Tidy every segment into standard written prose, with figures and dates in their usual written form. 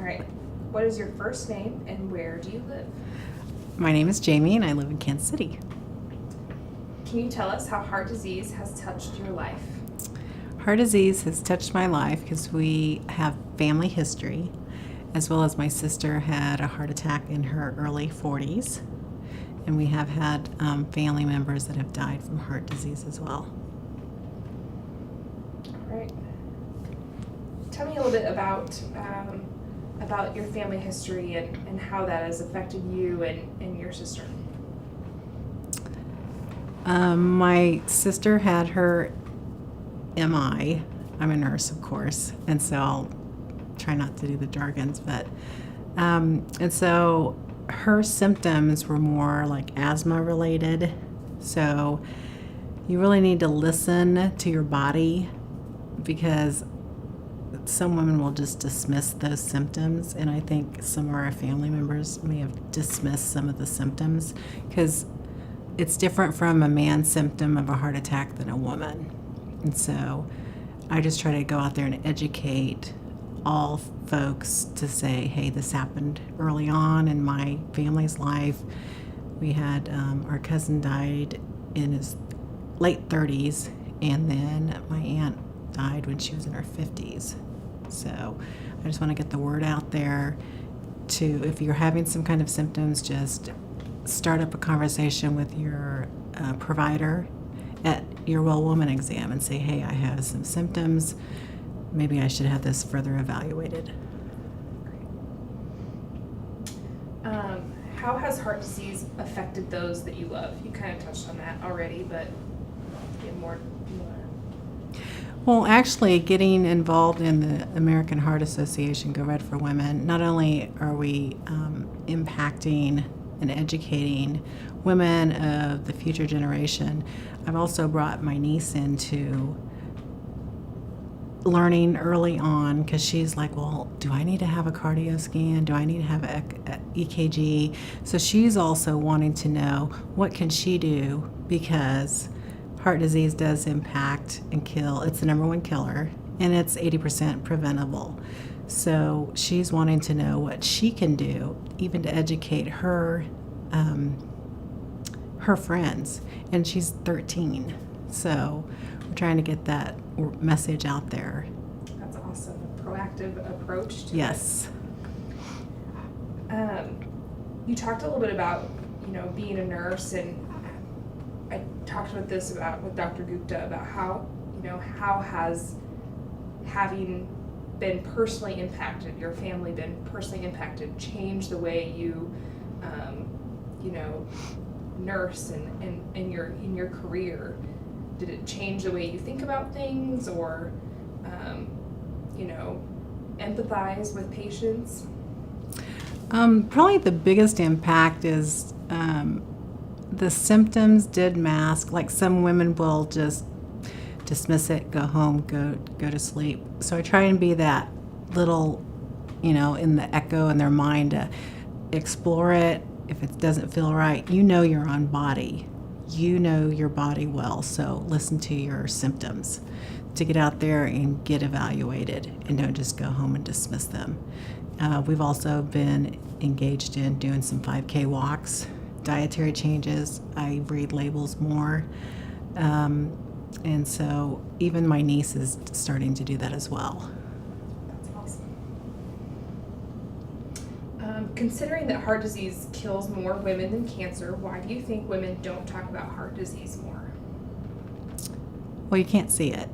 All right. What is your first name and where do you live? My name is Jamie and I live in Kansas City. Can you tell us how heart disease has touched your life? Heart disease has touched my life because we have family history, as well as my sister had a heart attack in her early 40s, and we have had family members that have died from heart disease as well. All right. Tell me a little bit about your family history and how that has affected you and your sister. My sister had her MI. I'm a nurse, of course, and so I'll try not to do the jargons, but and so her symptoms were more like asthma related. So you really need to listen to your body, because some women will just dismiss those symptoms, and I think some of our family members may have dismissed some of the symptoms because it's different from a man's symptom of a heart attack than a woman. And so I just try to go out there and educate all folks to say, hey, this happened early on in my family's life. We had our cousin died in his late 30s, and then my aunt died when she was in her 50s. So I just want to get the word out there to, if you're having some kind of symptoms, just start up a conversation with your provider at your well woman exam and say, hey, I have some symptoms. Maybe I should have this further evaluated. How has heart disease affected those that you love? You kind of touched on that already, but get more. Well, actually, getting involved in the American Heart Association Go Red for Women, not only are we impacting and educating women of the future generation, I've also brought my niece into learning early on, because she's like, well, do I need to have a cardio scan? Do I need to have a EKG? So she's also wanting to know, what can she do, because heart disease does impact and kill. It's the number one killer, and it's 80% preventable. So she's wanting to know what she can do, even to educate her friends, and she's 13. So we're trying to get that message out there. That's awesome. A proactive approach to Yes. it. You talked a little bit about, being a nurse, and I talked about this with Dr. Gupta about how, how has having been personally impacted, your family been personally impacted, changed the way you, nurse and in your career. Did it change the way you think about things, or, empathize with patients? Probably the biggest impact is the symptoms did mask. Like, some women will just dismiss it, go home, go to sleep. So I try and be that little, in the echo in their mind to explore it. If it doesn't feel right, your own body. You know your body well, so listen to your symptoms to get out there and get evaluated, and don't just go home and dismiss them. We've also been engaged in doing some 5K walks, dietary changes. I read labels more. And so even my niece is starting to do that as well. That's awesome. Considering that heart disease kills more women than cancer, why do you think women don't talk about heart disease more? Well, you can't see it.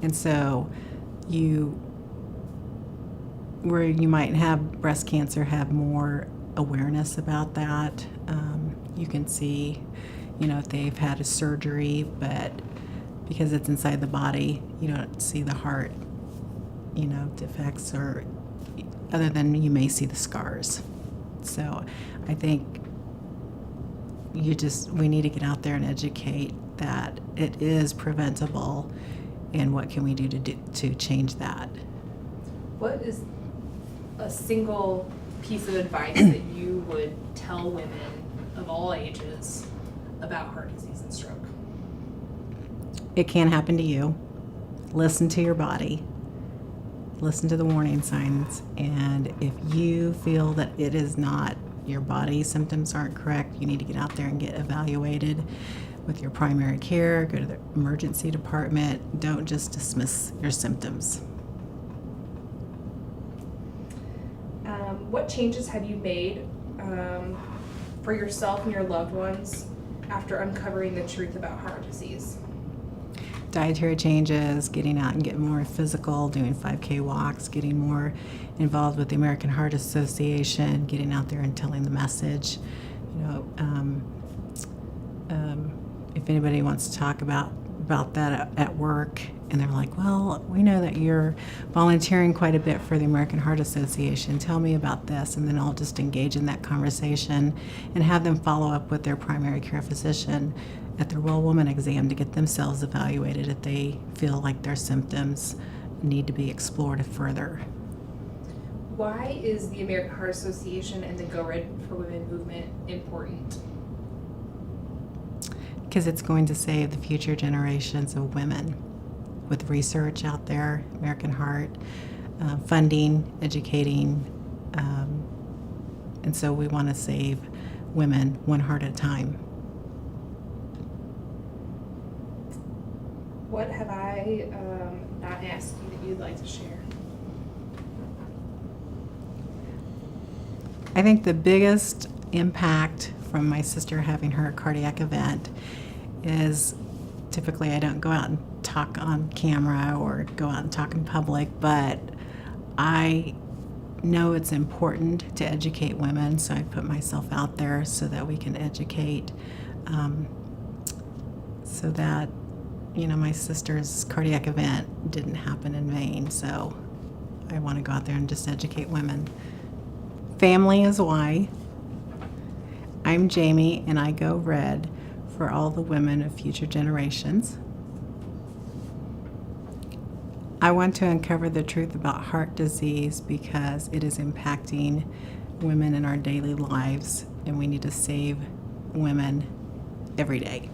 And so where you might have breast cancer, have more awareness about that. You can see, if they've had a surgery, but because it's inside the body, you don't see the heart, defects, or other than you may see the scars. So I think we need to get out there and educate that it is preventable, and what can we do to change that. What is a single piece of advice that you would tell women of all ages about heart disease and stroke? It can happen to you. Listen to your body. listen to the warning signs, and if you feel that it is not, your body symptoms aren't correct, you need to get out there and get evaluated with your primary care, go to the emergency department. Don't just dismiss your symptoms. What changes have you made for yourself and your loved ones after uncovering the truth about heart disease? Dietary changes, getting out and getting more physical, doing 5K walks, getting more involved with the American Heart Association, getting out there and telling the message. You know, if anybody wants to talk about that at work, and they're like, well, we know that you're volunteering quite a bit for the American Heart Association. Tell me about this. And then I'll just engage in that conversation and have them follow up with their primary care physician at their well woman exam to get themselves evaluated if they feel like their symptoms need to be explored further. Why is the American Heart Association and the Go Red for Women movement important? Because it's going to save the future generations of women. With research out there, American Heart, funding, educating, and so we want to save women one heart at a time. What have I not asked you that you'd like to share? I think the biggest impact from my sister having her cardiac event is typically I don't go out and talk on camera or go out and talk in public, but I know it's important to educate women, so I put myself out there so that we can educate, so that, you know, my sister's cardiac event didn't happen in vain. So I want to go out there and just educate women. Family is why. I'm Jamie, and I go red for all the women of future generations. I want to uncover the truth about heart disease because it is impacting women in our daily lives, and we need to save women every day.